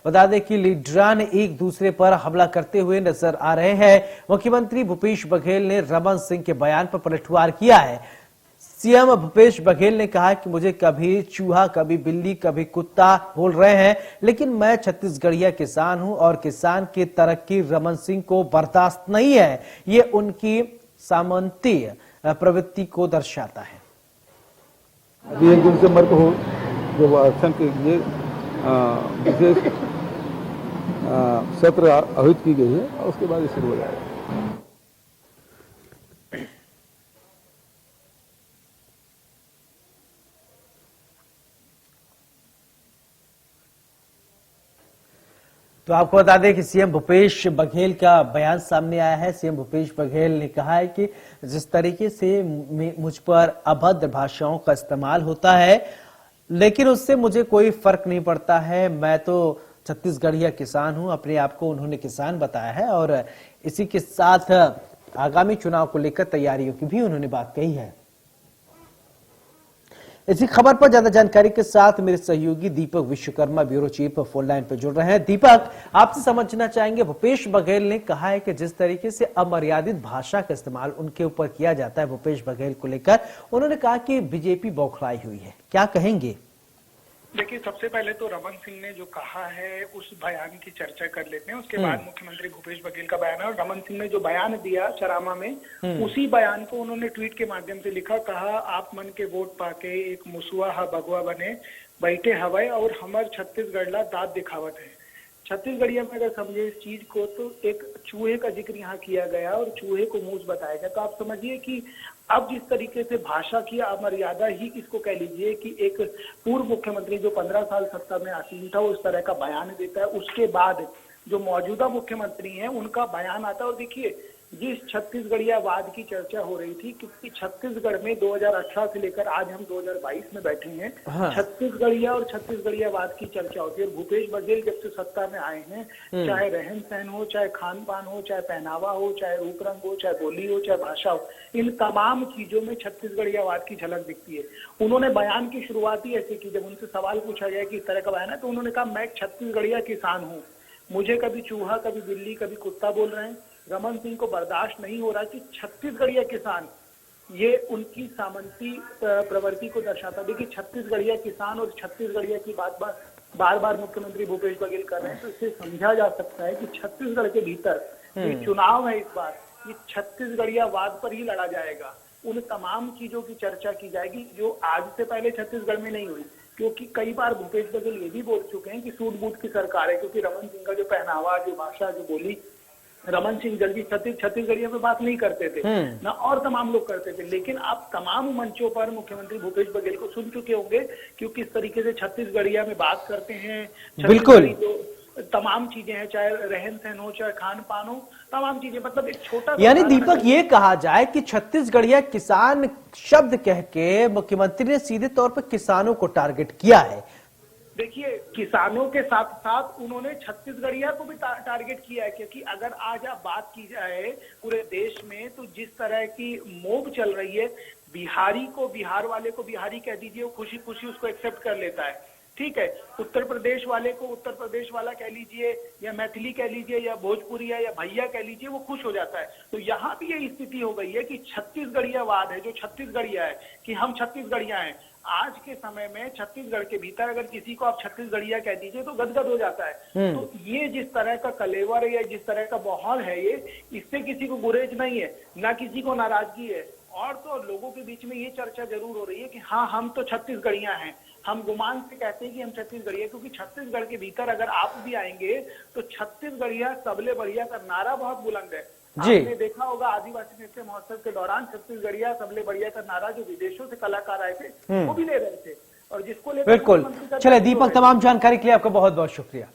बता दें कि लीडरान एक दूसरे पर हमला करते हुए नजर आ रहे हैं। मुख्यमंत्री भूपेश बघेल ने रमन सिंह के बयान पर पलटवार किया है। सीएम भूपेश बघेल ने कहा कि मुझे कभी चूहा, कभी बिल्ली, कभी कुत्ता बोल रहे हैं, लेकिन मैं छत्तीसगढ़िया किसान हूं और किसान की तरक्की रमन सिंह को बर्दाश्त नहीं है। ये उनकी सामंतीय प्रवृत्ति को दर्शाता है। अभी 1 दिसंबर को जो संघ के लिए विशेष सत्र आयोजित की गई है और उसके बाद ये शुरू हो जाएगा। तो आपको बता दें कि सीएम भूपेश बघेल का बयान सामने आया है। सीएम भूपेश बघेल ने कहा है कि जिस तरीके से मुझ पर अभद्र भाषाओं का इस्तेमाल होता है, लेकिन उससे मुझे कोई फर्क नहीं पड़ता है। मैं तो छत्तीसगढ़िया किसान हूं। अपने आप को उन्होंने किसान बताया है और इसी के साथ आगामी चुनाव को लेकर तैयारियों की भी उन्होंने बात कही है। इसी खबर पर ज्यादा जानकारी के साथ मेरे सहयोगी Deepak Vishwakarma bureau chief phone line पर जुड़ रहे हैं। दीपक, आपसे समझना चाहेंगे, भूपेश बघेल ने कहा है कि जिस तरीके से अमर्यादित भाषा का इस्तेमाल उनके ऊपर किया जाता है भूपेश बघेल को लेकर, उन्होंने कहा कि बीजेपी बौखलाई हुई है। क्या कहेंगे? देखिए, सबसे पहले तो रमन सिंह ने जो कहा है उस बयान की चर्चा कर लेते हैं। उसके बाद मुख्यमंत्री भूपेश बघेल का बयान है और रमन सिंह ने जो बयान दिया चरामा में, उसी बयान को उन्होंने ट्वीट के माध्यम से लिखा। कहा, आप मन के वोट पाके एक मुसुआ हा भगवा बने बैठे हवाए और हमर छत्तीसगढ़ ला दाद दिखावत है। छत्तीसगढ़िया में अगर समझे इस चीज को तो एक चूहे का जिक्र यहाँ किया गया और चूहे को मूस बताया गया। तो आप समझिए कि अब जिस तरीके से भाषा की अमर्यादा ही इसको कह लीजिए कि एक पूर्व मुख्यमंत्री जो 15 साल सत्ता में आसीन था उस तरह का बयान देता है, उसके बाद जो मौजूदा मुख्यमंत्री हैं उनका बयान आता है। और देखिए, जिस छत्तीसगढ़ियावाद की चर्चा हो रही थी, क्योंकि छत्तीसगढ़ में 2018 से लेकर आज हम 2022 में बैठे हैं, छत्तीसगढ़िया और छत्तीसगढ़ियावाद की चर्चा होती है। भूपेश बघेल जब से सत्ता में आए हैं, चाहे रहन सहन हो, चाहे खान पान हो, चाहे पहनावा हो, चाहे रूप रंग हो, चाहे बोली हो, चाहे भाषा हो, इन तमाम चीजों में छत्तीसगढ़ियावाद की झलक दिखती है। उन्होंने बयान की शुरुआत ही ऐसे की, जब उनसे सवाल पूछा गया कि इस तरह का बयान है, तो उन्होंने कहा, मैं छत्तीसगढ़िया किसान हूँ, मुझे कभी चूहा, कभी बिल्ली, कभी कुत्ता बोल रहे हैं। रमन सिंह को बर्दाश्त नहीं हो रहा कि छत्तीसगढ़िया किसान, ये उनकी सामंती प्रवृत्ति को दर्शाता। देखिए, छत्तीसगढ़िया किसान और छत्तीसगढ़िया की बात बार बार मुख्यमंत्री भूपेश बघेल कर रहे हैं, तो इससे समझा जा सकता है कि छत्तीसगढ़ के भीतर ये चुनाव है, इस बार ये छत्तीसगढ़ियावाद पर ही लड़ा जाएगा। उन तमाम चीजों की चर्चा की जाएगी जो आज से पहले छत्तीसगढ़ में नहीं हुई, क्योंकि कई बार भूपेश बघेल ये भी बोल चुके हैं कि सूट बूट की सरकार है। क्योंकि रमन सिंह का जो पहनावा, जो भाषा, जो बोली, रमन सिंह जल्दी छत्तीसगढ़िया में बात नहीं करते थे ना, और तमाम लोग करते थे। लेकिन आप तमाम मंचों पर मुख्यमंत्री भूपेश बघेल को सुन चुके होंगे, क्योंकि इस तरीके से छत्तीसगढ़िया में बात करते हैं। बिल्कुल, तमाम चीजें हैं, चाहे रहन सहन हो, चाहे खान पान हो, तमाम चीजें, मतलब एक छोटा, यानी दीपक ये कहा जाए कि छत्तीसगढ़िया किसान शब्द कह के मुख्यमंत्री ने सीधे तौर पर किसानों को टारगेट किया है। देखिए, किसानों के साथ साथ उन्होंने छत्तीसगढ़िया को भी टारगेट किया है, क्योंकि अगर आज आप बात की जाए पूरे देश में, तो जिस तरह की मोब चल रही है, बिहारी को, बिहार वाले को बिहारी कह दीजिए, वो खुशी खुशी उसको एक्सेप्ट कर लेता है, ठीक है। उत्तर प्रदेश वाले को उत्तर प्रदेश वाला कह लीजिए, या मैथिली कह लीजिए, या भोजपुरी या भैया कह लीजिए, वो खुश हो जाता है। तो यहाँ भी ये स्थिति हो गई है कि छत्तीसगढ़ियावाद है, जो छत्तीसगढ़िया है कि हम छत्तीसगढ़िया हैं। आज के समय में छत्तीसगढ़ के भीतर अगर किसी को आप छत्तीसगढ़िया कह दीजिए तो गदगद हो जाता है। तो ये जिस तरह का कलेवर है या जिस तरह का माहौल है, ये इससे किसी को गुरेज नहीं है, ना किसी को नाराजगी है। और तो लोगों के बीच में ये चर्चा जरूर हो रही है कि हाँ, हम तो छत्तीसगढ़िया हैं, हम गुमान से कहते हैं कि हम छत्तीसगढ़िया, क्योंकि छत्तीसगढ़ के भीतर अगर आप भी आएंगे तो छत्तीसगढ़िया सबले बढ़िया का नारा बहुत बुलंद है। आपने देखा होगा आदिवासी नृत्य महोत्सव के दौरान छत्तीसगढ़िया सबले बढ़िया का नारा जो विदेशों से कलाकार आए थे वो भी ले रहे थे, और जिसको लेकर बिल्कुल। चले दीपक, तमाम जानकारी के लिए आपका बहुत बहुत शुक्रिया।